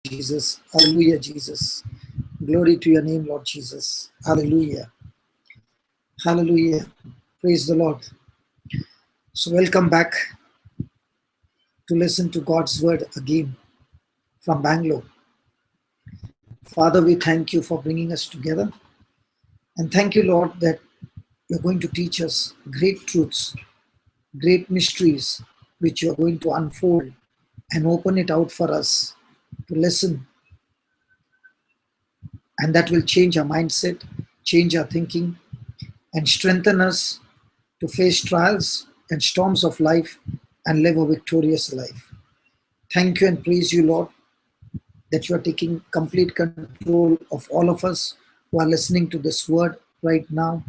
Jesus. Hallelujah, Jesus. Glory to your name, Lord Jesus. Hallelujah. Hallelujah. Praise the Lord. So welcome back to listen to God's word again from Bangalore. Father, we thank you for bringing us together. And thank you, Lord, that you're going to teach us great truths, great mysteries, which you're going to unfold and open it out for us to listen. And that will change our mindset, change our thinking, and strengthen us to face trials and storms of life and live a victorious life. Thank you and praise you, Lord, that you are taking complete control of all of us who are listening to this word right now.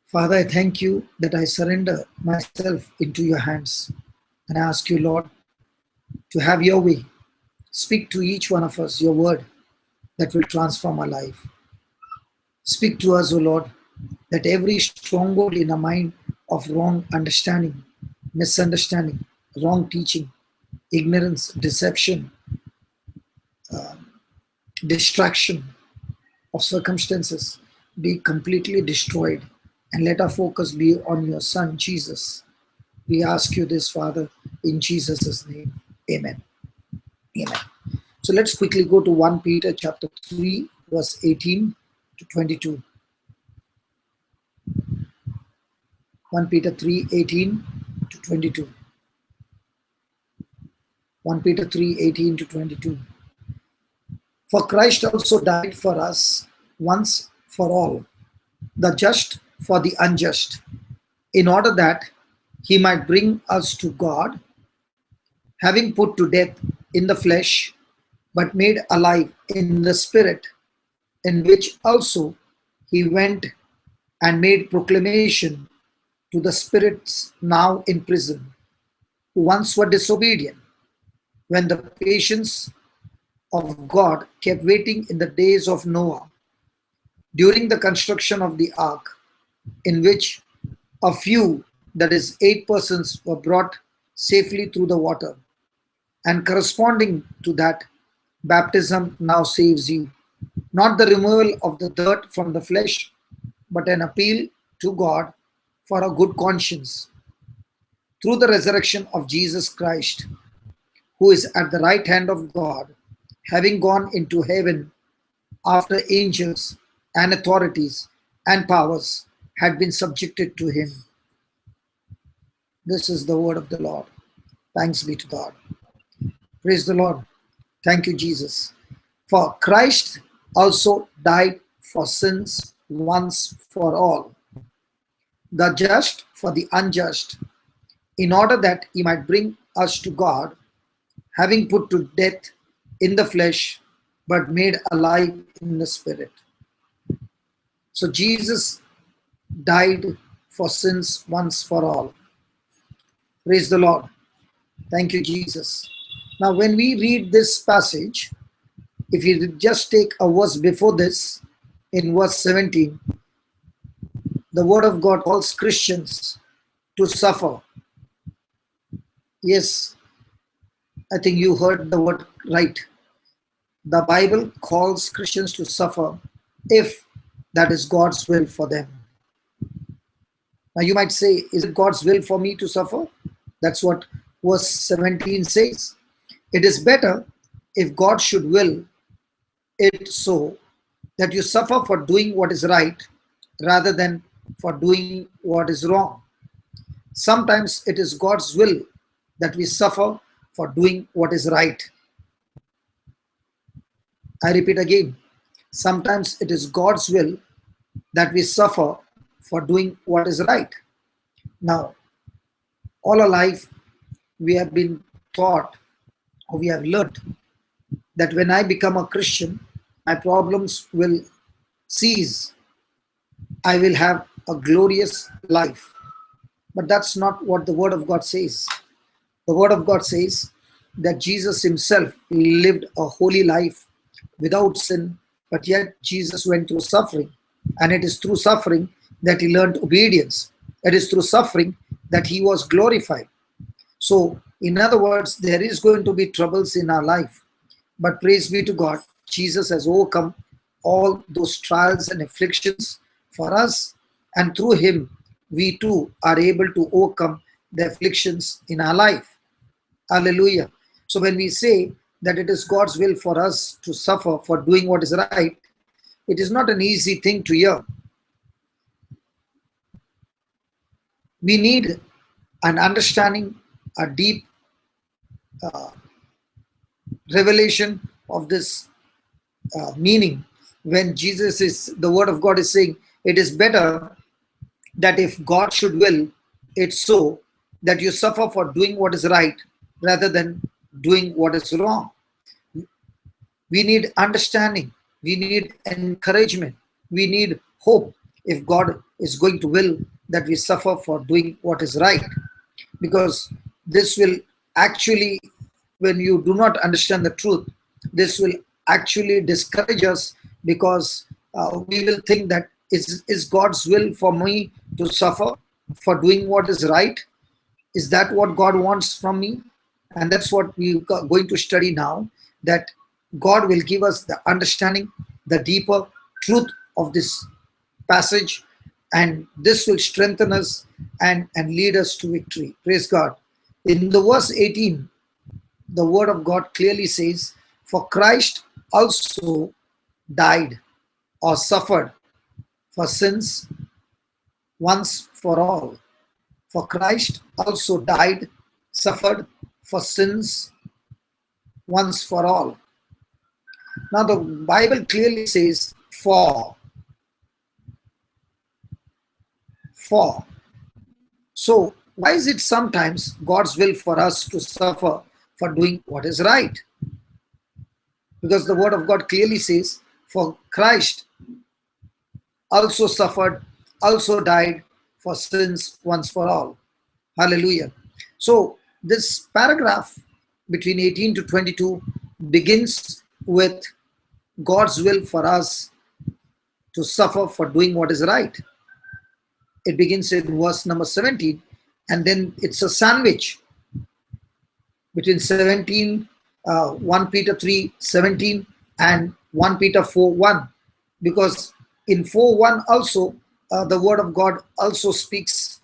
Father, I thank you that I surrender myself into your hands. And I ask you, Lord, to have your way. Speak to each one of us your word that will transform our life. Speak to us, O Lord, that every stronghold in our mind of wrong understanding, misunderstanding, wrong teaching, ignorance, deception, distraction of circumstances be completely destroyed, and let our focus be on your Son, Jesus. We ask you this, Father, in Jesus' name. Amen. Amen. So let's quickly go to 1 Peter chapter 3, verse 18 to 22. 1 Peter 3, 18 to 22. 1 Peter 3, 18 to 22. For Christ also died for us once for all, the just for the unjust, in order that he might bring us to God, having put to death in the flesh, but made alive in the spirit, in which also he went and made proclamation to the spirits now in prison, who once were disobedient, when the patience of God kept waiting in the days of Noah, during the construction of the ark, in which a few, that is 8 persons, were brought safely through the water. And corresponding to that, baptism now saves you, not the removal of the dirt from the flesh, but an appeal to God for a good conscience, through the resurrection of Jesus Christ, who is at the right hand of God, having gone into heaven after angels and authorities and powers had been subjected to him. This is the word of the Lord. Thanks be to God. Praise the Lord. Thank you, Jesus. For Christ also died for sins once for all, the just for the unjust, in order that he might bring us to God, having put to death in the flesh, but made alive in the spirit. So Jesus died for sins once for all. Praise the Lord. Thank you, Jesus. Now, when we read this passage, if you just take a verse before this, in verse 17, the word of God calls Christians to suffer. Yes, I think you heard the word right. The Bible calls Christians to suffer if that is God's will for them. Now you might say, is it God's will for me to suffer? That's what verse 17 says. It is better if God should will it so that you suffer for doing what is right rather than for doing what is wrong. Sometimes it is God's will that we suffer for doing what is right. I repeat again, sometimes it is God's will that we suffer for doing what is right. Now, all our life we have been taught, or we have learned, that when I become a Christian, my problems will cease. I will have a glorious life. But that's not what the Word of God says. The Word of God says that Jesus himself lived a holy life without sin, but yet Jesus went through suffering. And it is through suffering that he learned obedience. It is through suffering that he was glorified. So, in other words, there is going to be troubles in our life. But praise be to God, Jesus has overcome all those trials and afflictions for us, and through him, we too are able to overcome the afflictions in our life. Hallelujah. So when we say that it is God's will for us to suffer for doing what is right, it is not an easy thing to hear. We need an understanding, a deep revelation of this meaning. When the word of God is saying, it is better that if God should will it so, that you suffer for doing what is right rather than doing what is wrong. We need understanding, we need encouragement, we need hope if God is going to will that we suffer for doing what is right. Because this will actually, when you do not understand the truth, this will actually discourage us, because we will think that is God's will for me to suffer for doing what is right? Is that what God wants from me? And that's what we are going to study now, that God will give us the understanding, the deeper truth of this passage, and this will strengthen us and lead us to victory. Praise God. In the verse 18, the word of God clearly says, for Christ also died or suffered for sins once for all. For Christ also died, suffered for sins once for all. Now the Bible clearly says for. So why is it sometimes God's will for us to suffer for doing what is right? Because the word of God clearly says, for Christ also suffered, also died for sins once for all. Hallelujah. So this paragraph between 18 to 22 begins with God's will for us to suffer for doing what is right. It begins in verse number 17, and then it's a sandwich between 1 Peter 3:17 and 1 Peter 4:1, because in 4:1 also the word of God also speaks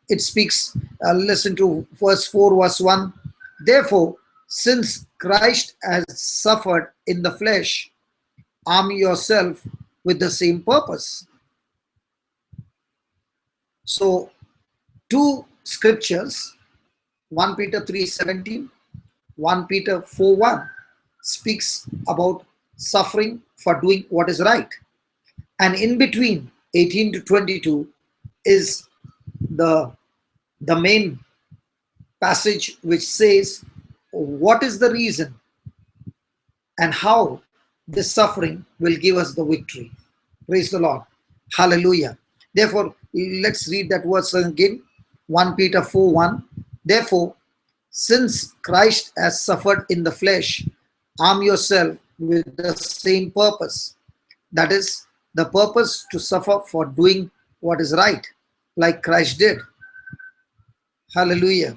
it speaks, listen to verse 4, verse 1. Therefore, since Christ has suffered in the flesh, arm yourself with the same purpose. So, two scriptures, 1 Peter 3:17, 1 Peter 4:1, speaks about suffering for doing what is right. And in between 18 to 22 is the main passage which says what is the reason and how this suffering will give us the victory. Praise the Lord. Hallelujah. Therefore, let's read that verse again. 1 Peter 4:1. Therefore, since Christ has suffered in the flesh, arm yourself with the same purpose. That is, the purpose to suffer for doing what is right, like Christ did. Hallelujah.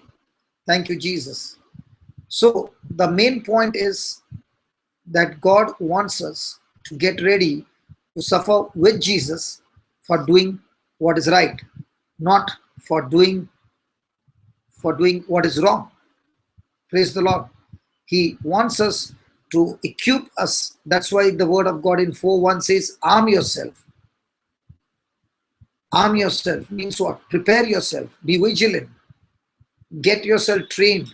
Thank you, Jesus. So the main point is that God wants us to get ready to suffer with Jesus for doing what is right, not for doing what is wrong. Praise the Lord. He wants us to equip us. That's why the word of God in 4:1 says, arm yourself. Arm yourself means what? Prepare yourself. Be vigilant. Get yourself trained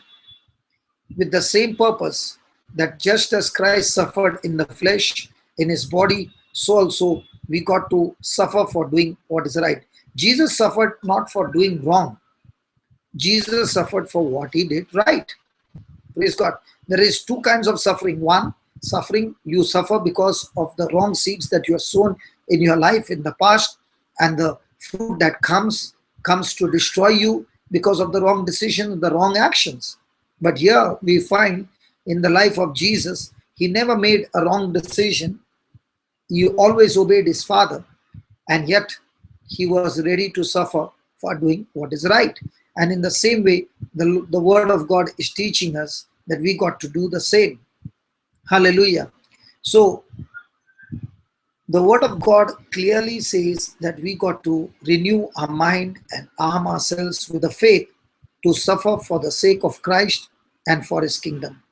with the same purpose, that just as Christ suffered in the flesh, in his body, so also we got to suffer for doing what is right. Jesus suffered not for doing wrong. Jesus suffered for what he did right. Praise God. There is two kinds of suffering. One, suffering you suffer because of the wrong seeds that you have sown in your life in the past, and the fruit that comes to destroy you because of the wrong decision, the wrong actions. But here we find in the life of Jesus, he never made a wrong decision. He always obeyed his Father, and yet he was ready to suffer for doing what is right. And in the same way, the word of God is teaching us that we got to do the same. Hallelujah. So the word of God clearly says that we got to renew our mind and arm ourselves with the faith to suffer for the sake of Christ and for his kingdom.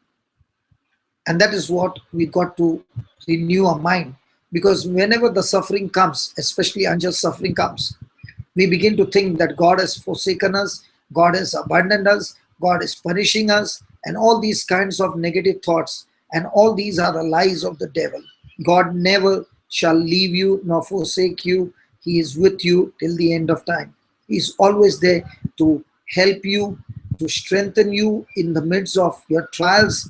And that is what we got to renew our mind. Because whenever the suffering comes, especially unjust suffering comes, we begin to think that God has forsaken us, God has abandoned us, God is punishing us, and all these kinds of negative thoughts. And all these are the lies of the devil. God never shall leave you nor forsake you. He is with you till the end of time. He is always there to help you, to strengthen you in the midst of your trials,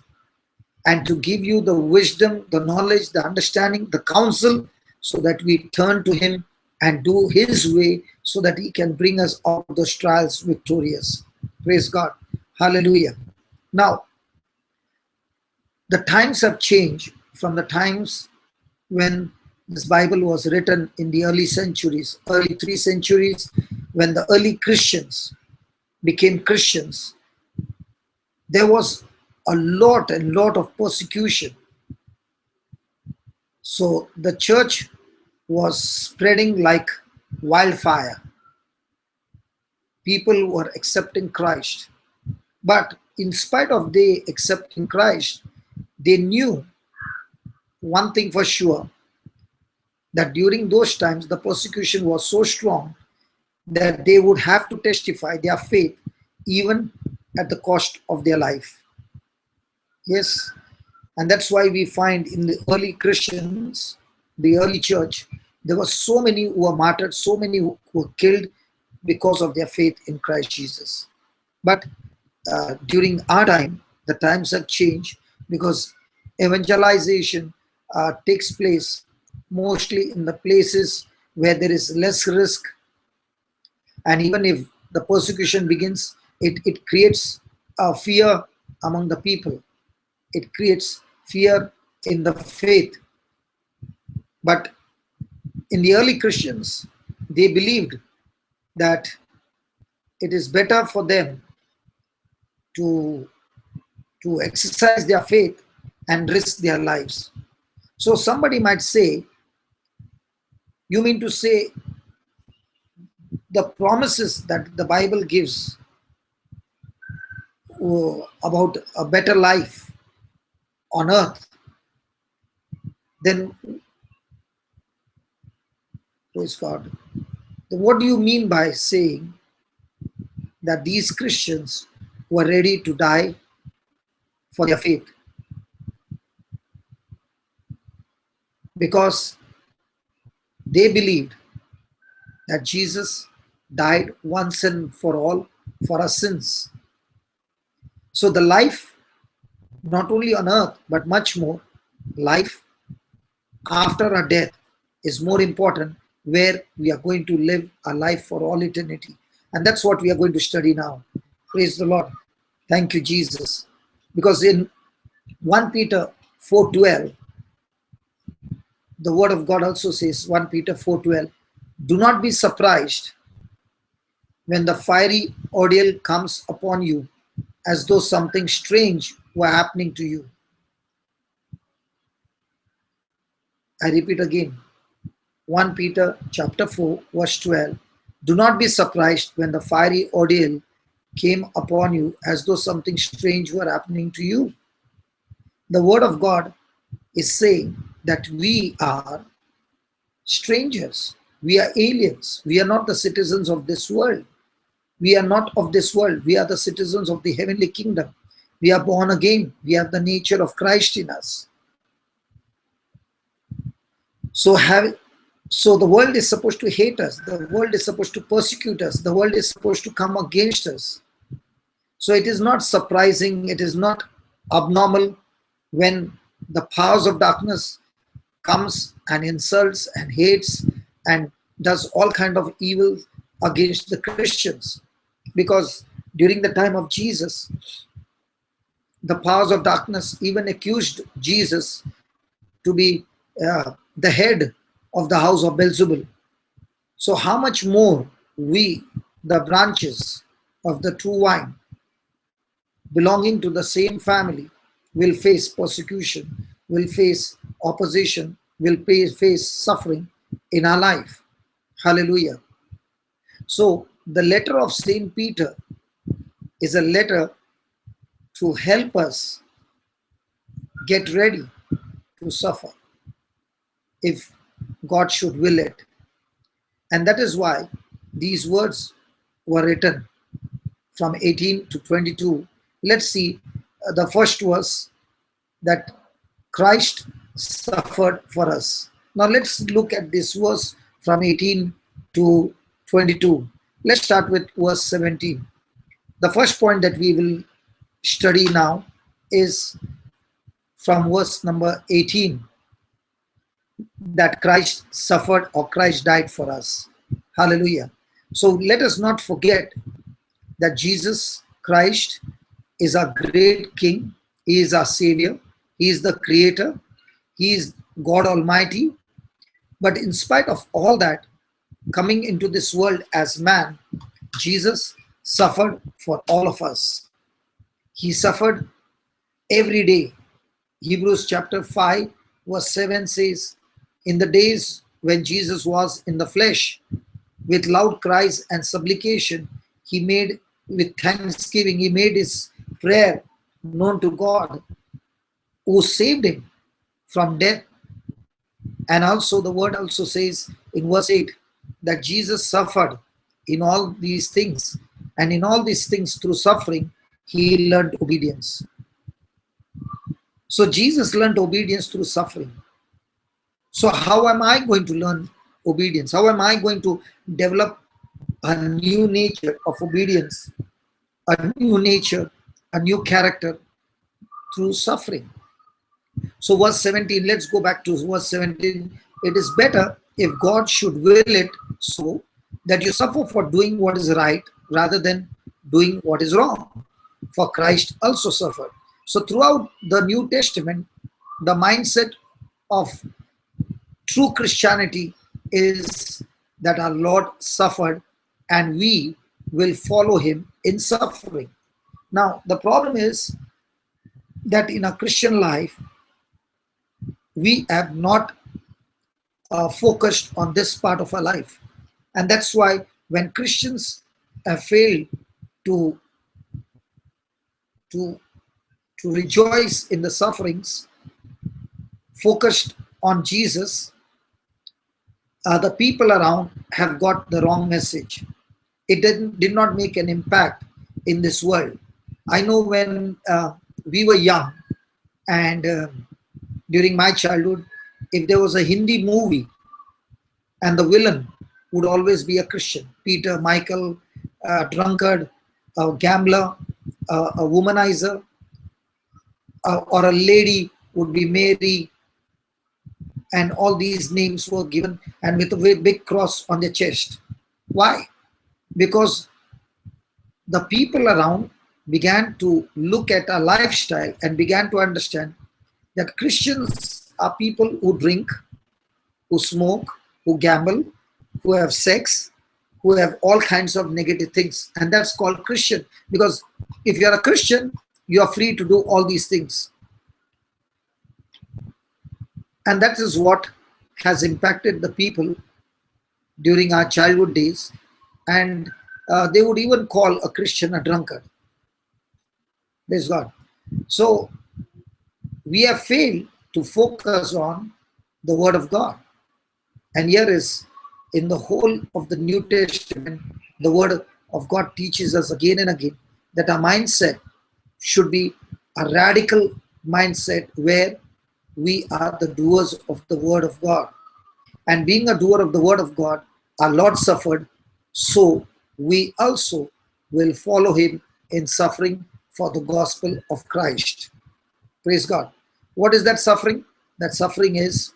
and to give you the wisdom, the knowledge, the understanding, the counsel, so that we turn to him and do his way, so that he can bring us out of those trials victorious. Praise God. Hallelujah. Now, the times have changed from the times when this Bible was written in the early centuries, early 3 centuries, when the early Christians became Christians. There was a lot of persecution. So the church was spreading like wildfire. People were accepting Christ. But in spite of they accepting Christ, they knew one thing for sure, that during those times the persecution was so strong that they would have to testify their faith even at the cost of their life. Yes, and that's why we find in the early Christians, the early church, there were so many who were martyred, so many who were killed because of their faith in Christ Jesus. But during our time, the times have changed, because evangelization takes place mostly in the places where there is less risk. And even if the persecution begins, it creates a fear among the people. It creates fear in the faith. But in the early Christians, they believed that it is better for them to exercise their faith and risk their lives. So somebody might say, you mean to say the promises that the Bible gives about a better life on earth, then praise God. Then what do you mean by saying that these Christians were ready to die for their faith? Because they believed that Jesus died once and for all for our sins. So the life, not only on earth, but much more, life after our death is more important, where we are going to live our life for all eternity. And that's what we are going to study now. Praise the Lord. Thank you, Jesus. Because in 1 Peter 4:12, the word of God also says, 1 Peter 4:12, do not be surprised when the fiery ordeal comes upon you, as though something strange were happening to you. I repeat again, 1 Peter chapter 4, verse 12. Do not be surprised when the fiery ordeal came upon you, as though something strange were happening to you. The word of God is saying that we are strangers. We are aliens. We are not the citizens of this world. We are not of this world. We are the citizens of the heavenly kingdom. We are born again. We have the nature of Christ in us. So the world is supposed to hate us. The world is supposed to persecute us. The world is supposed to come against us. So it is not surprising. It is not abnormal when the powers of darkness comes and insults and hates and does all kind of evil against the Christians. Because during the time of Jesus, the powers of darkness even accused Jesus to be the head of the house of Beelzebul. So how much more we, the branches of the true vine, belonging to the same family will face persecution, will face opposition, will face suffering in our life. Hallelujah. So the letter of Saint Peter is a letter to help us get ready to suffer if God should will it. And that is why these words were written from 18 to 22. Let's see the first verse, that Christ suffered for us. Now let's look at this verse from 18 to 22. Let's start with verse 17. The first point that we will study now is from verse number 18, that Christ suffered or Christ died for us. Hallelujah. So let us not forget that Jesus Christ is our great King. He is our Savior. He is the Creator. He is God Almighty. But in spite of all that, coming into this world as man, Jesus suffered for all of us. He suffered every day. Hebrews chapter 5 verse 7 says, in the days when Jesus was in the flesh, with loud cries and supplication, he made with thanksgiving, he made his prayer known to God, who saved him from death. And also the word also says in verse 8 that Jesus suffered in all these things, and in all these things through suffering he learned obedience. So Jesus learned obedience through suffering. So how am I going to learn obedience? How am I going to develop a new nature of obedience, a new nature, a new character? Through suffering. So verse 17, let's go back to verse 17. It is better if God should will it so that you suffer for doing what is right rather than doing what is wrong. For Christ also suffered. So throughout the New Testament, the mindset of true Christianity is that our Lord suffered and we will follow him in suffering. Now, the problem is that in a Christian life, we have not focused on this part of our life. And that's why when Christians have failed to rejoice in the sufferings, focused on Jesus, the people around have got the wrong message. It did not make an impact in this world. I know when we were young and during my childhood, if there was a Hindi movie and the villain would always be a Christian, Peter, Michael, a drunkard, a gambler, a womanizer, or a lady would be Mary, and all these names were given and with a very big cross on their chest. Why? Because the people around began to look at our lifestyle and began to understand that Christians are people who drink, who smoke, who gamble, who have sex, who have all kinds of negative things. And that's called Christian. Because if you're a Christian, you are free to do all these things. And that is what has impacted the people during our childhood days. And they would even call a Christian a drunkard. Praise God. So we have failed to focus on the Word of God. And here is, in the whole of the New Testament, the Word of God teaches us again and again that our mindset should be a radical mindset where we are the doers of the Word of God. And being a doer of the Word of God, our Lord suffered, so we also will follow him in suffering for the gospel of Christ. Praise God. What is that suffering? That suffering is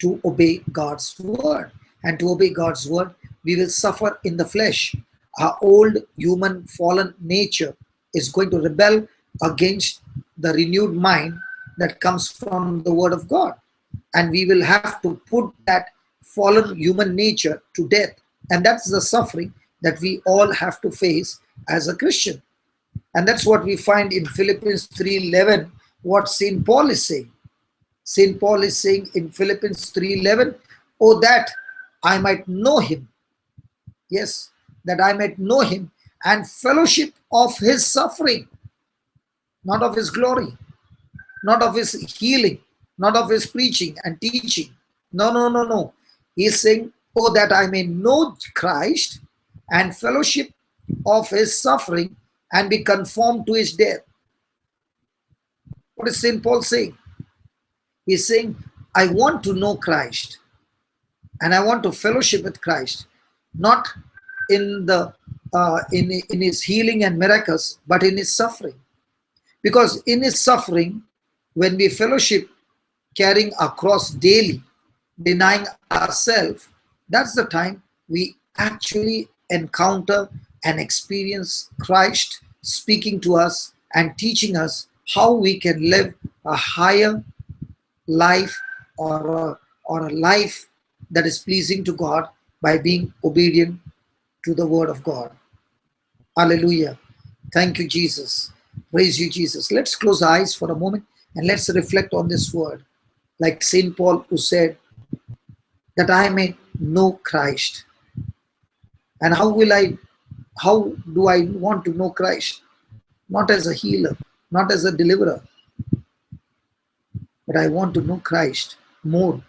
to obey God's word. And to obey God's word, we will suffer in the flesh. Our old human fallen nature is going to rebel against the renewed mind that comes from the word of God. And we will have to put that fallen human nature to death. And that's the suffering that we all have to face as a Christian. And that's what we find in Philippians 3:11, what St. Paul is saying. St. Paul is saying in Philippians 3:11, oh, that I might know him. Yes, that I might know him and fellowship of his suffering, not of his glory, not of his healing, not of his preaching and teaching. No, no, no, no. He's saying, oh, that I may know Christ and fellowship of his suffering and be conformed to his death. What is St. Paul saying? He's saying, I want to know Christ and I want to fellowship with Christ, not in the in his healing and miracles, but in his suffering. Because in his suffering, when we fellowship, carrying our cross daily, denying ourselves, that's the time we actually encounter and experience Christ speaking to us and teaching us how we can live a higher life, or a life that is pleasing to God by being obedient to the word of God. Hallelujah. Thank you, Jesus. Praise you, Jesus. Let's close our eyes for a moment and let's reflect on this word. Like St. Paul, who said, that I may know Christ. And how do I want to know Christ? Not as a healer, not as a deliverer, but I want to know Christ more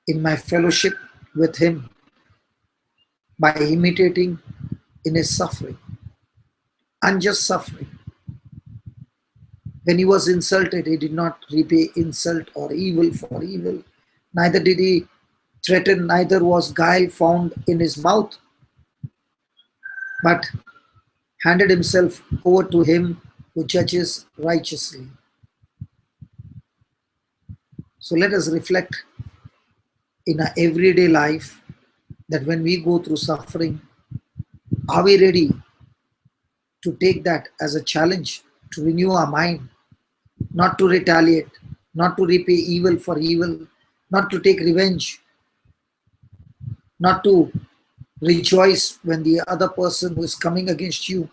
in my fellowship with him by imitating in his suffering, unjust suffering. When he was insulted, he did not repay insult or evil for evil. Neither did he threaten, neither was guile found in his mouth, but handed himself over to him who judges righteously. So let us reflect in our everyday life that when we go through suffering, are we ready to take that as a challenge to renew our mind, not to retaliate, not to repay evil for evil, not to take revenge, not to rejoice when the other person who is coming against you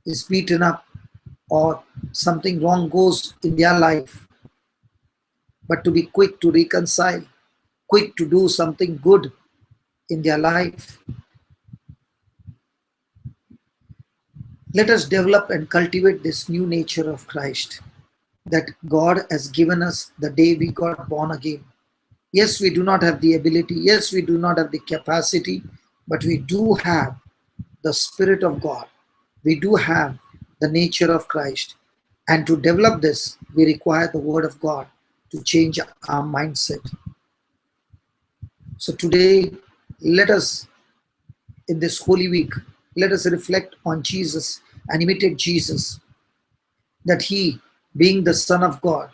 is beaten up or something wrong goes in their life, but to be quick to reconcile, quick to do something good in their life. Let us develop and cultivate this new nature of Christ that God has given us the day we got born again. Yes, we do not have the ability. Yes, we do not have the capacity, but we do have the Spirit of God. We do have the nature of Christ. And to develop this, we require the Word of God to change our mindset. So today, let us, in this Holy Week, let us reflect on Jesus and imitate Jesus, that he, being the Son of God,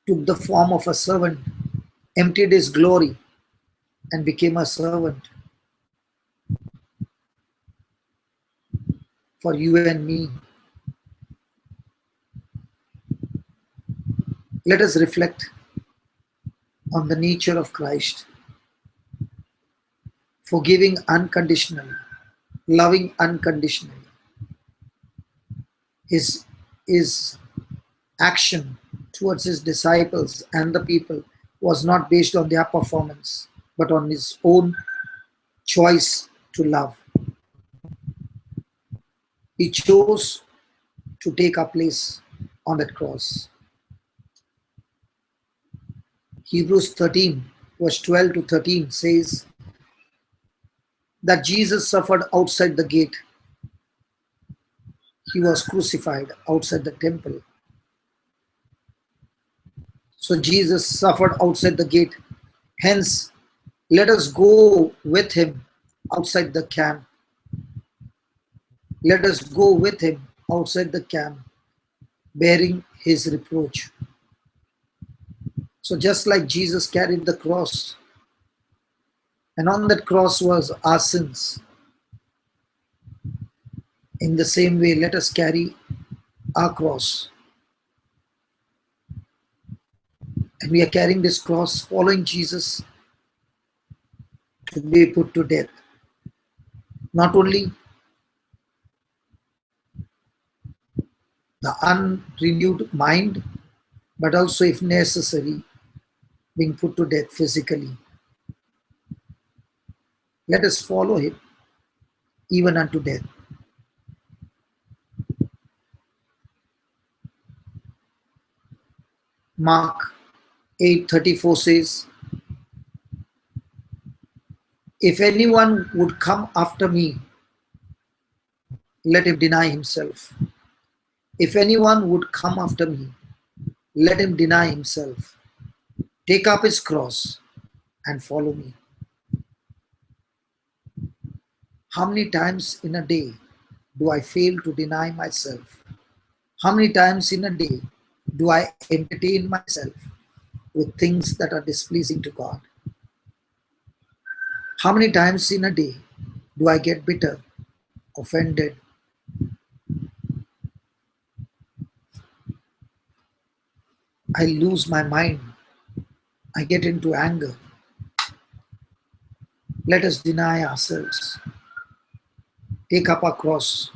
took the form of a servant, emptied his glory, and became a servant for you and me. Let us reflect on the nature of Christ, forgiving unconditionally, loving unconditionally. His action towards his disciples and the people was not based on their performance, but on his own choice to love. He chose to take our place on that cross. Hebrews 13, verse 12 to 13 says that Jesus suffered outside the gate. He was crucified outside the temple. So Jesus suffered outside the gate. Hence, let us go with him outside the camp. Let us go with him outside the camp, bearing his reproach. So just like Jesus carried the cross, and on that cross was our sins, in the same way, let us carry our cross. And we are carrying this cross, following Jesus to be put to death. Not only the unrenewed mind, but also, if necessary, being put to death physically. Let us follow him even unto death. Mark 8:34 says, if anyone would come after me, let him deny himself. If anyone would come after me, let him deny himself, take up his cross, and follow me. How many times in a day do I fail to deny myself? How many times in a day do I entertain myself with things that are displeasing to God? How many times in a day do I get bitter, offended? I lose my mind. I get into anger. Let us deny ourselves, take up our cross,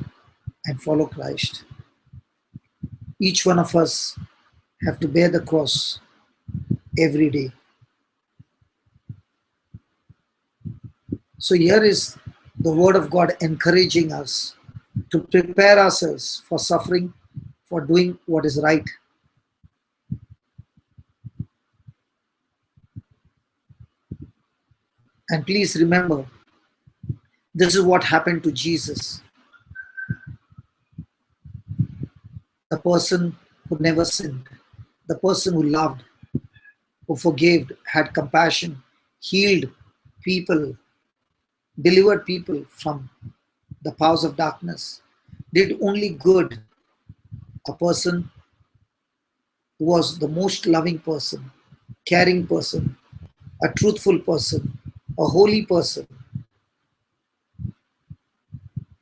and follow Christ. Each one of us have to bear the cross every day. So here is the word of God encouraging us to prepare ourselves for suffering, for doing what is right. And please remember, this is what happened to Jesus, the person who never sinned, the person who loved, who forgave, had compassion, healed people, delivered people from the powers of darkness, did only good. A person who was the most loving person, caring person, a truthful person, a holy person.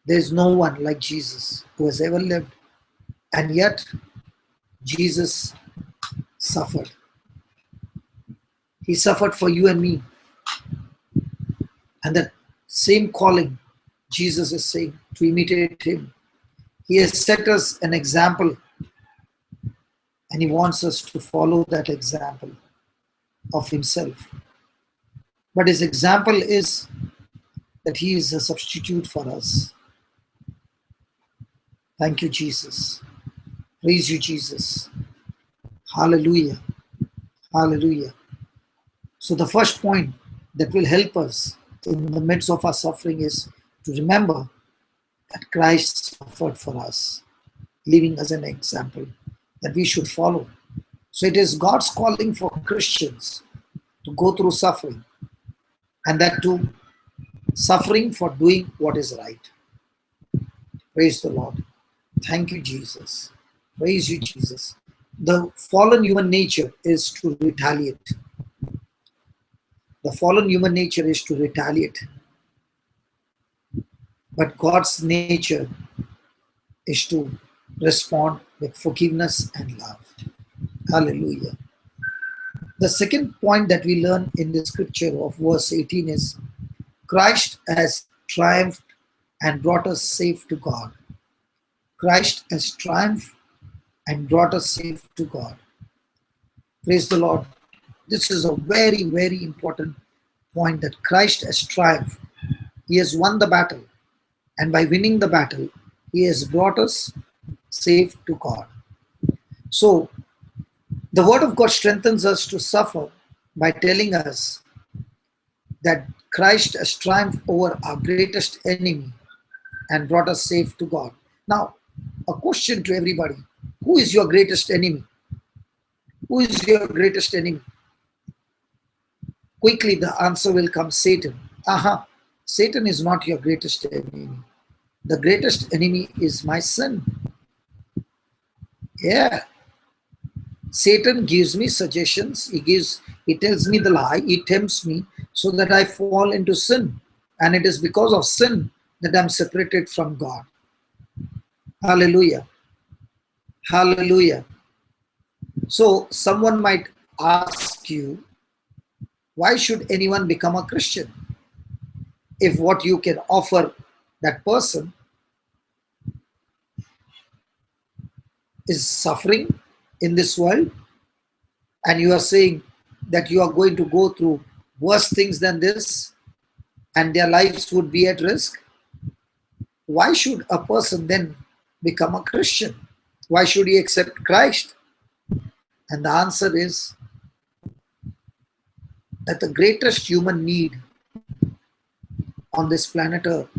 There is no one like Jesus who has ever lived. And yet, Jesus suffered. He suffered for you and me. And that same calling Jesus is saying to imitate him. He has set us an example, and he wants us to follow that example of himself. But his example is that he is a substitute for us. Thank you, Jesus. Praise you, Jesus. Hallelujah. Hallelujah. So the first point that will help us in the midst of our suffering is to remember that Christ suffered for us, leaving us an example that we should follow. So it is God's calling for Christians to go through suffering, and that too, suffering for doing what is right. Praise the Lord. Thank you, Jesus. Praise you, Jesus. The fallen human nature is to retaliate. The fallen human nature is to retaliate. But God's nature is to respond with forgiveness and love. Hallelujah. The second point that we learn in the scripture of verse 18 is Christ has triumphed and brought us safe to God. Christ has triumphed and brought us safe to God. Praise the Lord. This is a very, very important point, that Christ has triumphed. He has won the battle. And by winning the battle, he has brought us safe to God. So, the word of God strengthens us to suffer by telling us that Christ has triumphed over our greatest enemy and brought us safe to God. Now, a question to everybody. Who is your greatest enemy? Who is your greatest enemy? Quickly the answer will come: Satan. Aha, Satan is not your greatest enemy. The greatest enemy is my sin. Yeah. Satan gives me suggestions. He tells me the lie. He tempts me so that I fall into sin. And it is because of sin that I'm separated from God. Hallelujah. Hallelujah. So someone might ask you, why should anyone become a Christian if what you can offer that person is suffering in this world, and you are saying that you are going to go through worse things than this and their lives would be at risk, why should a person then become a Christian? Why should he accept Christ? And the answer is that the greatest human need on this planet Earth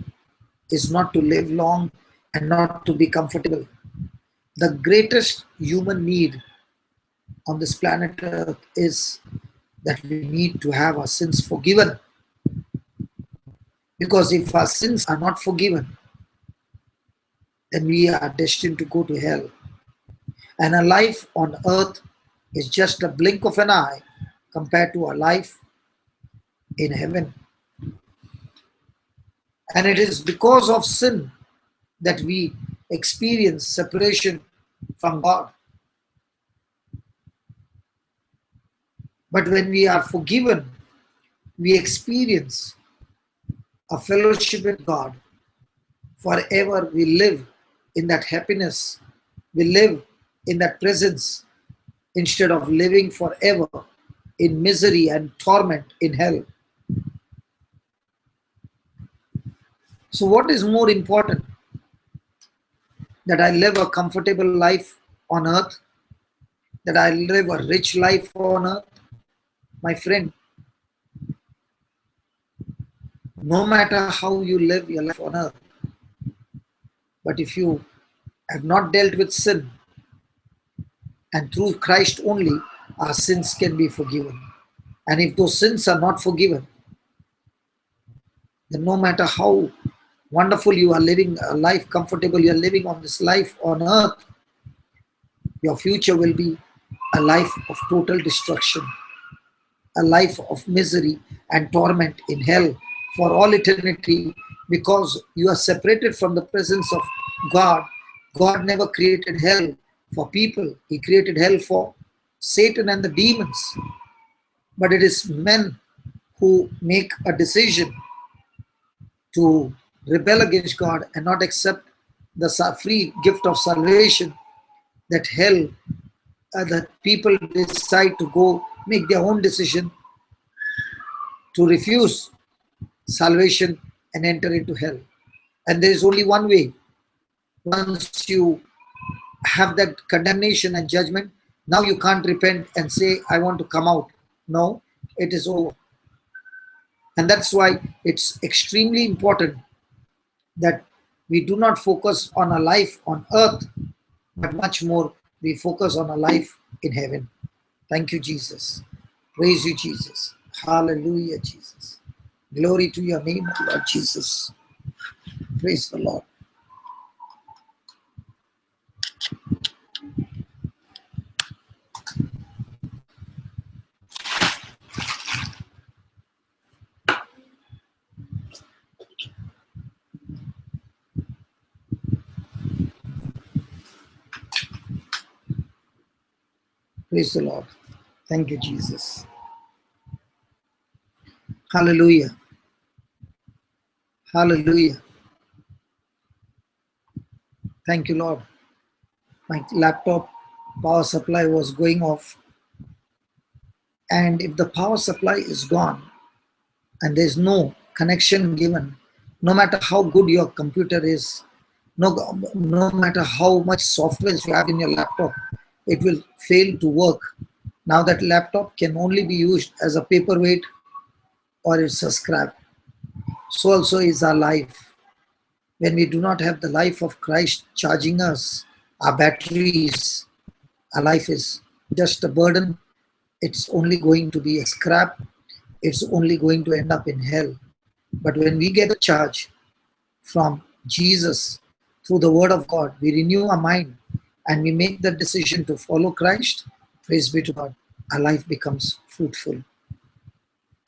is not to live long and not to be comfortable. The greatest human need on this planet Earth is that we need to have our sins forgiven. Because if our sins are not forgiven, then we are destined to go to hell. And a life on earth is just a blink of an eye compared to a life in heaven. And it is because of sin that we experience separation from God. But when we are forgiven, we experience a fellowship with God. Forever we live in that happiness. We live in that presence instead of living forever in misery and torment in hell. So what is more important? That I live a comfortable life on earth? That I live a rich life on earth? My friend, no matter how you live your life on earth, but if you have not dealt with sin, and through Christ only, our sins can be forgiven. And if those sins are not forgiven, then no matter how wonderful you are living a life, comfortable you are living on this life on earth, your future will be a life of total destruction, a life of misery and torment in hell for all eternity, because you are separated from the presence of God. God never created hell for people. He created hell for Satan and the demons. But it is men who make a decision to rebel against God and not accept the free gift of salvation, that hell, that people decide to go make their own decision to refuse salvation and enter into hell. And there is only one way. Once you have that condemnation and judgment, now you can't repent and say, I want to come out. No, it is over. And that's why it's extremely important that we do not focus on a life on earth, but much more we focus on a life in heaven. Thank you, Jesus. Praise you, Jesus. Hallelujah, Jesus. Glory to your name, Lord Jesus. Praise the Lord. Praise the Lord. Thank you, Jesus. Hallelujah. Hallelujah. Thank you, Lord. My laptop power supply was going off. And if the power supply is gone and there's no connection given, no matter how good your computer is, no matter how much software you have in your laptop, it will fail to work. Now that laptop can only be used as a paperweight or it's a scrap. So also is our life. When we do not have the life of Christ charging us, our batteries, our life is just a burden. It's only going to be a scrap. It's only going to end up in hell. But when we get a charge from Jesus through the word of God, we renew our mind and we make the decision to follow Christ, praise be to God, our life becomes fruitful.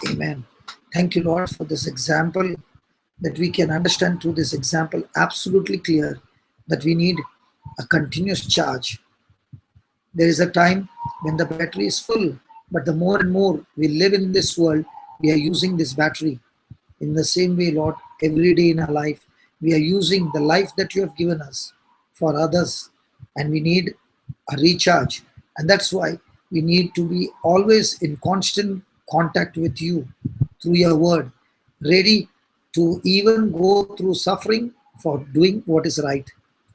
Amen. Thank you, Lord, for this example, that we can understand through this example absolutely clear that we need a continuous charge. There is a time when the battery is full, but the more and more we live in this world, we are using this battery. In the same way, Lord, every day in our life, we are using the life that you have given us for others, and we need a recharge. And that's why we need to be always in constant contact with you through your word, ready to even go through suffering for doing what is right.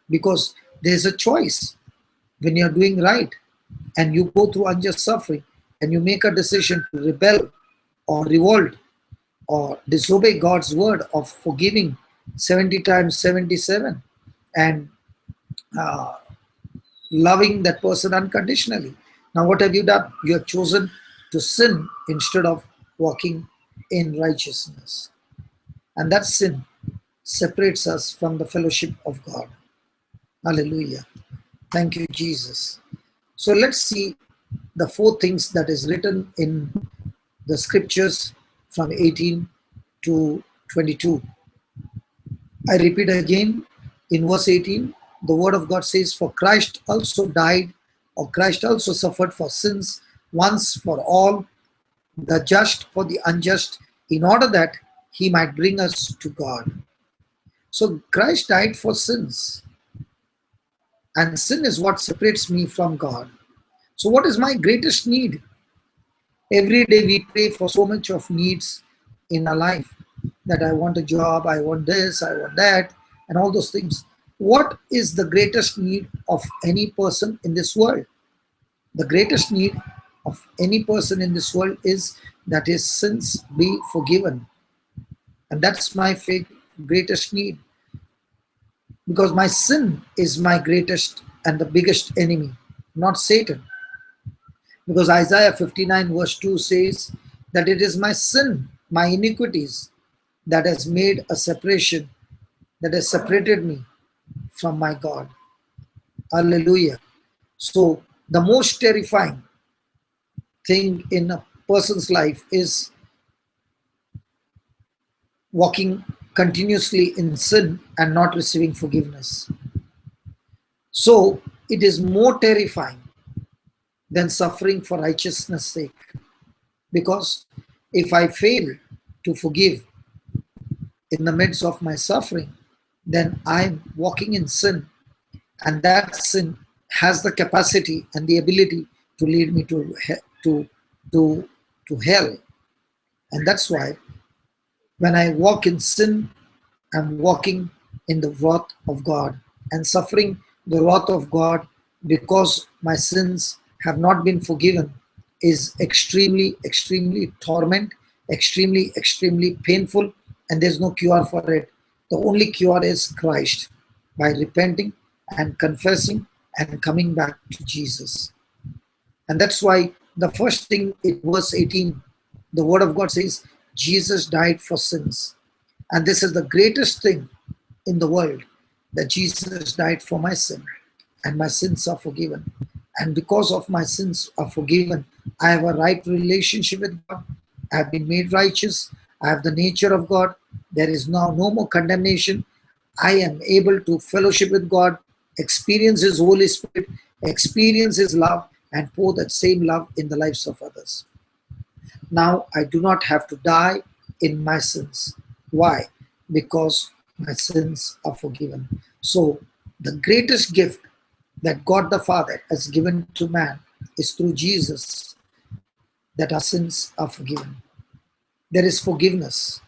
Because there's a choice when you're doing right and you go through unjust suffering and you make a decision to rebel or revolt or disobey God's word of forgiving 70 times 77 and uh, loving that person unconditionally. Now, what have you done? You have chosen to sin instead of walking in righteousness. And that sin separates us from the fellowship of God. Hallelujah. Thank you, Jesus. So let's see the four things that is written in the scriptures from 18 to 22. I repeat again, in verse 18, the word of God says, "For Christ also died, or Christ also suffered for sins once for all, the just for the unjust, in order that he might bring us to God." So Christ died for sins, and sin is what separates me from God. So what is my greatest need? Every day we pray for so much of needs in our life, that I want a job, I want this, I want that, and all those things. What is the greatest need of any person in this world? The greatest need of any person in this world is that his sins be forgiven. And that's my greatest need. Because my sin is my greatest and the biggest enemy, not Satan. Because Isaiah 59 verse 2 says that it is my sin, my iniquities, that has made a separation, that has separated me from my God. Hallelujah. So the most terrifying thing in a person's life is walking continuously in sin and not receiving forgiveness. So it is more terrifying than suffering for righteousness' sake. Because if I fail to forgive in the midst of my suffering, then I'm walking in sin, and that sin has the capacity and the ability to lead me to to to hell. And that's why when I walk in sin, I'm walking in the wrath of God and suffering the wrath of God because my sins have not been forgiven is extremely, extremely torment, extremely, extremely painful, and there's no cure for it. The only cure is Christ, by repenting and confessing and coming back to Jesus. And that's why the first thing in verse 18, the word of God says, Jesus died for sins. And this is the greatest thing in the world, that Jesus died for my sin, and my sins are forgiven. And because of my sins are forgiven, I have a right relationship with God. I have been made righteous. I have the nature of God. There is now no more condemnation. I am able to fellowship with God, experience His Holy Spirit, experience His love, and pour that same love in the lives of others. Now I do not have to die in my sins. Why? Because my sins are forgiven. So the greatest gift that God the Father has given to man is through Jesus, that our sins are forgiven. There is forgiveness.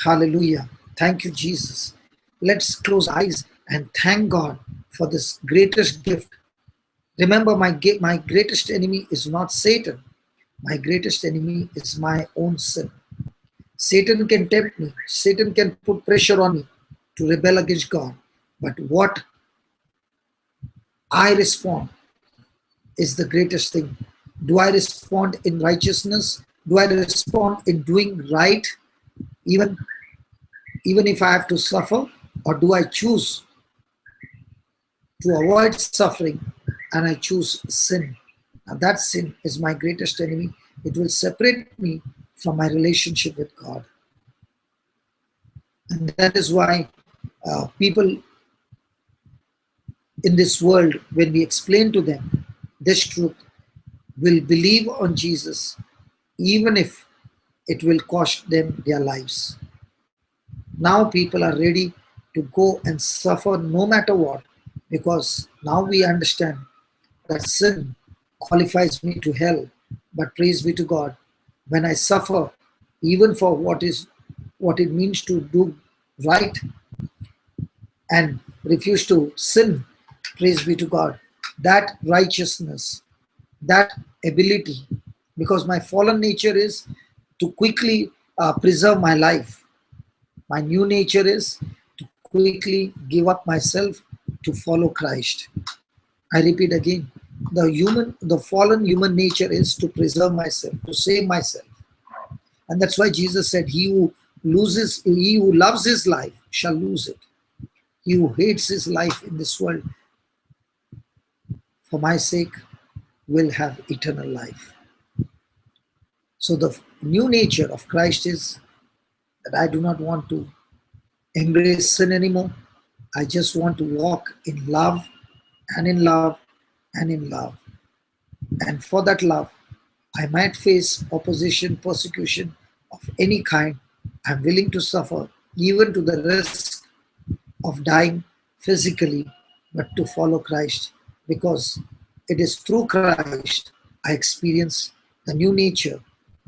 Hallelujah. Thank you, Jesus. Let's close eyes and thank God for this greatest gift. Remember, my greatest enemy is not Satan. My greatest enemy is my own sin. Satan can tempt me. Satan can put pressure on me to rebel against God. But what I respond is the greatest thing. Do I respond in righteousness? Do I respond in doing right, even if I have to suffer? Or do I choose to avoid suffering and I choose sin? Now that sin is my greatest enemy. It will separate me from my relationship with God. And that is why people in this world, when we explain to them this truth, will believe on Jesus, even if it will cost them their lives. Now people are ready to go and suffer no matter what, because now we understand that sin qualifies me to hell. But praise be to God, when I suffer, even for what it means to do right and refuse to sin, praise be to God, that righteousness, that ability, because my fallen nature is to quickly preserve my life. My new nature is to quickly give up myself to follow Christ. I repeat again, the fallen human nature is to preserve myself, to save myself. And that's why Jesus said, he who loves his life shall lose it. He who hates his life in this world for my sake will have eternal life. So the new nature of Christ is that I do not want to embrace sin anymore. I just want to walk in love and in love and in love. And for that love, I might face opposition, persecution of any kind. I'm willing to suffer, even to the risk of dying physically, but to follow Christ, because it is through Christ I experience the new nature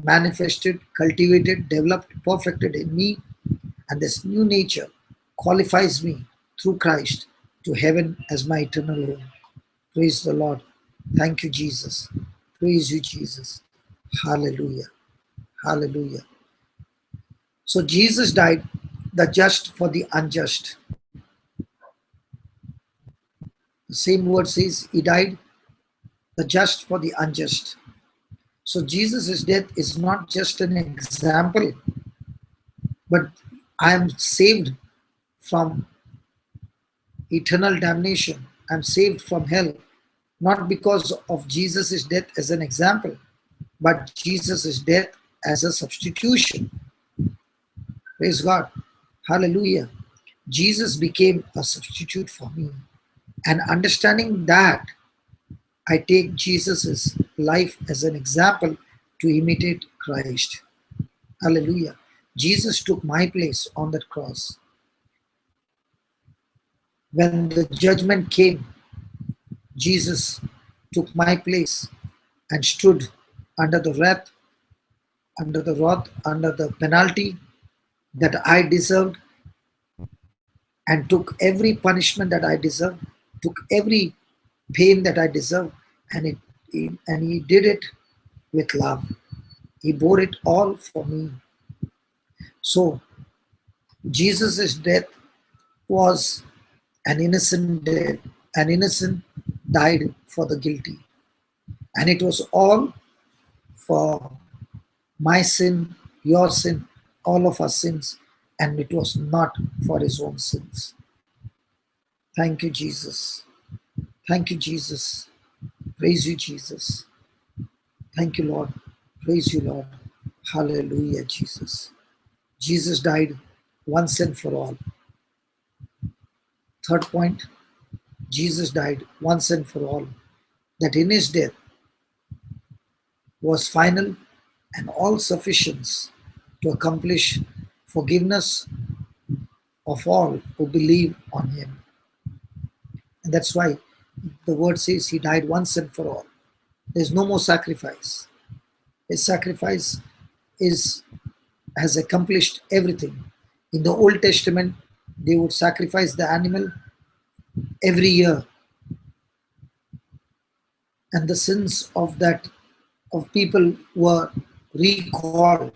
manifested, cultivated, developed, perfected in me, and this new nature qualifies me through Christ to heaven as my eternal home. Praise the Lord. Thank you, Jesus. Praise you, Jesus. Hallelujah. Hallelujah. So Jesus died, the just for the unjust. The same word says he died, the just for the unjust. So Jesus' death is not just an example, but I am saved from eternal damnation. I'm saved from hell, not because of Jesus' death as an example, but Jesus' death as a substitution. Praise God. Hallelujah. Jesus became a substitute for me. And understanding that, I take Jesus' life as an example to imitate Christ. Hallelujah. Jesus took my place on that cross. When the judgment came, Jesus took my place and stood under the wrath, under the penalty that I deserved, and took every punishment that I deserved, took every pain that I deserved, and he did it with love. He bore it all for me. So Jesus' death was an innocent death. An innocent died for the guilty. And it was all for my sin, your sin, all of our sins. And it was not for his own sins. Thank you, Jesus. Thank you, Jesus. Praise you, Jesus. Thank you, Lord. Praise you, Lord. Hallelujah, Jesus. Jesus died once and for all. Third point, Jesus died once and for all, that in his death was final and all sufficient to accomplish forgiveness of all who believe on him. And that's why the word says he died once and for all. There's no more sacrifice. His sacrifice has accomplished everything. In the Old Testament, they would sacrifice the animal every year, and the sins of people were recalled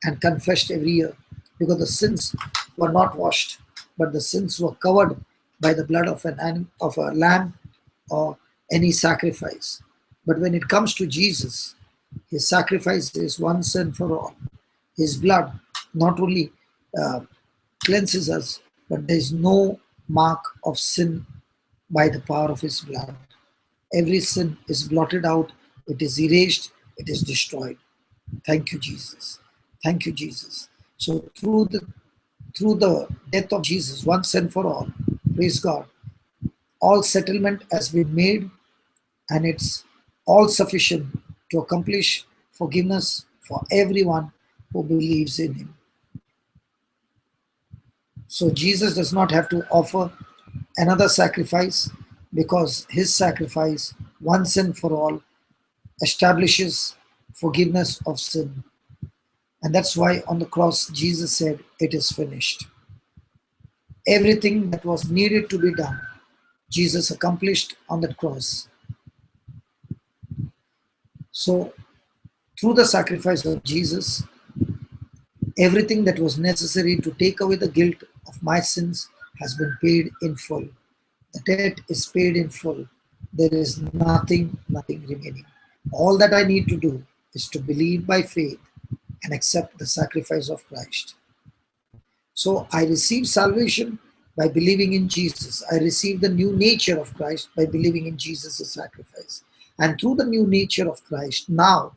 and confessed every year, because the sins were not washed, but the sins were covered by the blood of of a lamb or any sacrifice. But when it comes to Jesus, his sacrifice is once and for all. His blood not only uh, cleanses us, but there is no mark of sin by the power of his blood. Every sin is blotted out, it is erased, it is destroyed. Thank you, Jesus. Thank you, Jesus. So through the death of Jesus once and for all, praise God, all settlement has been made, and it's all sufficient to accomplish forgiveness for everyone who believes in him. So Jesus does not have to offer another sacrifice because his sacrifice, once and for all, establishes forgiveness of sin. And that's why on the cross, Jesus said, "It is finished." Everything that was needed to be done, Jesus accomplished on that cross. So, through the sacrifice of Jesus, everything that was necessary to take away the guilt of my sins has been paid in full. The debt is paid in full. There is nothing remaining. All that I need to do is to believe by faith and accept the sacrifice of Christ. So I receive salvation by believing in Jesus. I receive the new nature of Christ by believing in Jesus' sacrifice. And through the new nature of Christ, now,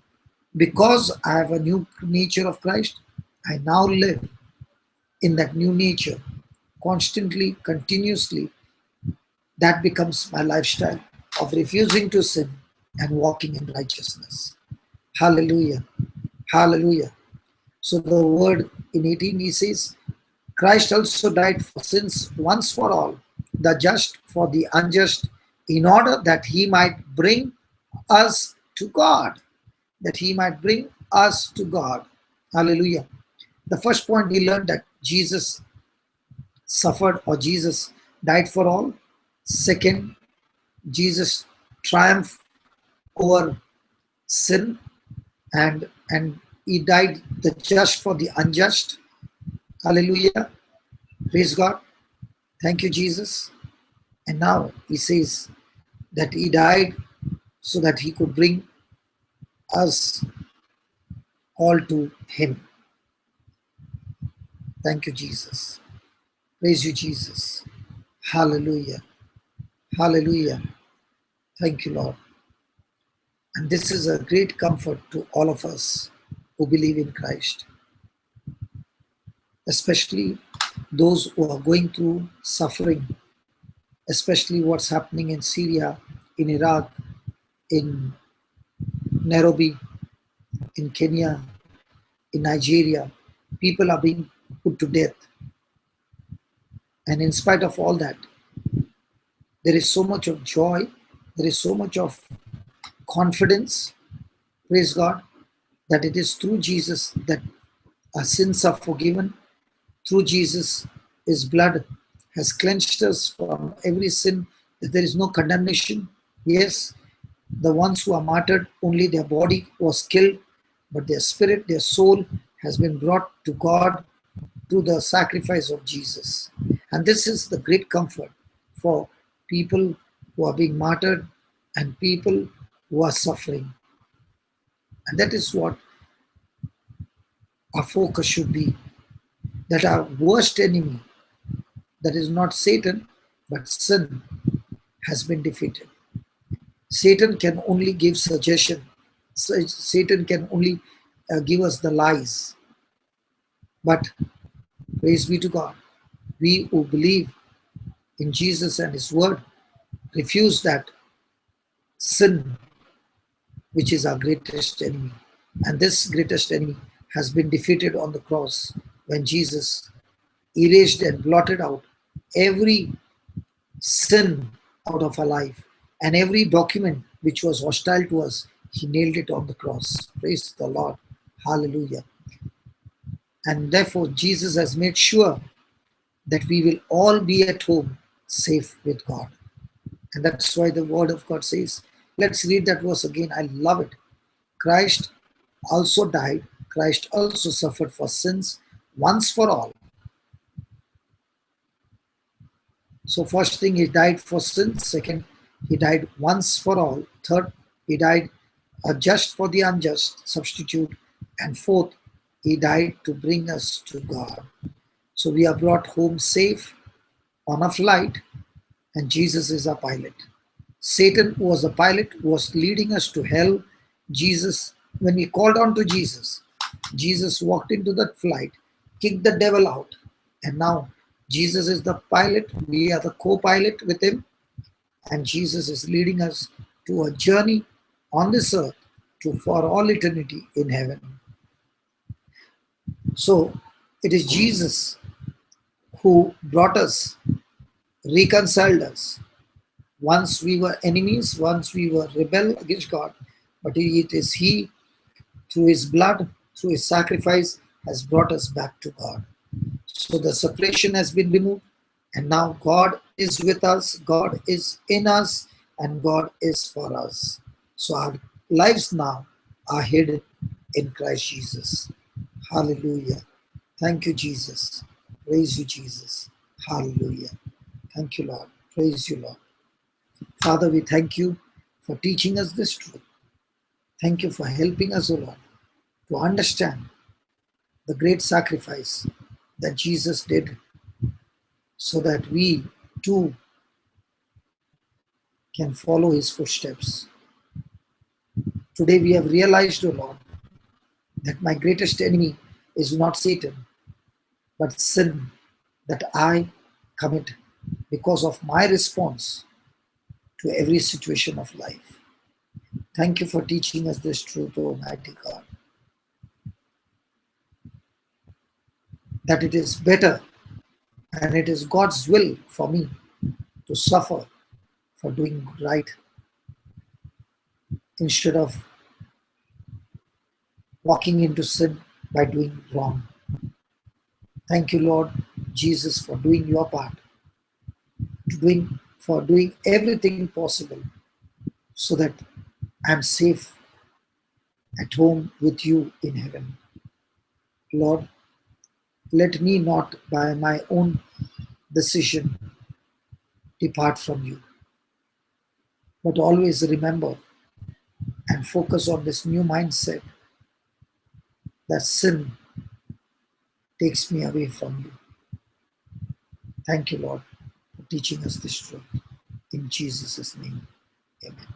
because I have a new nature of Christ, I now live in that new nature constantly, continuously. That becomes my lifestyle of refusing to sin and walking in righteousness. Hallelujah. Hallelujah. So the word in 18 he says, Christ also died for sins once for all, the just for the unjust, in order that he might bring us to God. That he might bring us to God. Hallelujah. The first point we learned that Jesus suffered or Jesus died for all. Second, Jesus triumphed over sin and he died the just for the unjust. Hallelujah. Praise God. Thank you, Jesus. And now he says that he died so that he could bring us all to him. Thank you, Jesus. Praise you, Jesus. Hallelujah. Hallelujah. Thank you, Lord. And this is a great comfort to all of us who believe in Christ, especially those who are going through suffering, especially what's happening in Syria, in Iraq, in Nairobi, in Kenya, in Nigeria. People are being put to death. And in spite of all that, there is so much of joy, there is so much of confidence, praise God, that it is through Jesus that our sins are forgiven. Through Jesus, his blood has cleansed us from every sin, that there is no condemnation. Yes, the ones who are martyred, only their body was killed, but their spirit, their soul has been brought to God through the sacrifice of Jesus. And this is the great comfort for people who are being martyred and people who are suffering. And that is what our focus should be. That our worst enemy, that is not Satan, but sin, has been defeated. Satan can only give suggestion. Satan can only give us the lies. But praise be to God, we who believe in Jesus and his word refuse that sin, which is our greatest enemy. And this greatest enemy has been defeated on the cross when Jesus erased and blotted out every sin out of our life, and every document which was hostile to us, he nailed it on the cross. Praise the Lord. Hallelujah. And therefore, Jesus has made sure that we will all be at home safe with God. And that's why the word of God says, let's read that verse again. I love it. Christ also died. Christ also suffered for sins once for all. So first thing, he died for sins. Second, he died once for all. Third, he died just for the unjust, substitute. And fourth, he died to bring us to God. So we are brought home safe on a flight, and Jesus is our pilot. Satan, who was the pilot, was leading us to hell. Jesus, when we called on to Jesus, Jesus walked into that flight, kicked the devil out, and now Jesus is the pilot. We are the co-pilot with him, and Jesus is leading us to a journey on this earth to for all eternity in heaven. So it is Jesus who brought us, reconciled us. Once we were enemies, once we were rebel against God, but it is He, through His blood, through His sacrifice, has brought us back to God. So the separation has been removed, and now God is with us, God is in us, and God is for us. So our lives now are hid in Christ Jesus. Hallelujah. Thank you, Jesus. Praise you, Jesus. Hallelujah. Thank you, Lord. Praise you, Lord. Father, we thank you for teaching us this truth. Thank you for helping us, O Lord, to understand the great sacrifice that Jesus did so that we too can follow His footsteps. Today we have realized, O Lord, that my greatest enemy is not Satan, but sin that I commit because of my response to every situation of life. Thank you for teaching us this truth, Almighty God, that it is better and it is God's will for me to suffer for doing right instead of walking into sin by doing wrong. Thank you, Lord Jesus, for doing your part, for doing everything possible so that I'm safe at home with you in heaven. Lord, let me not by my own decision depart from you, but always remember and focus on this new mindset that sin takes me away from you. Thank you, Lord, for teaching us this truth. In Jesus' name, amen.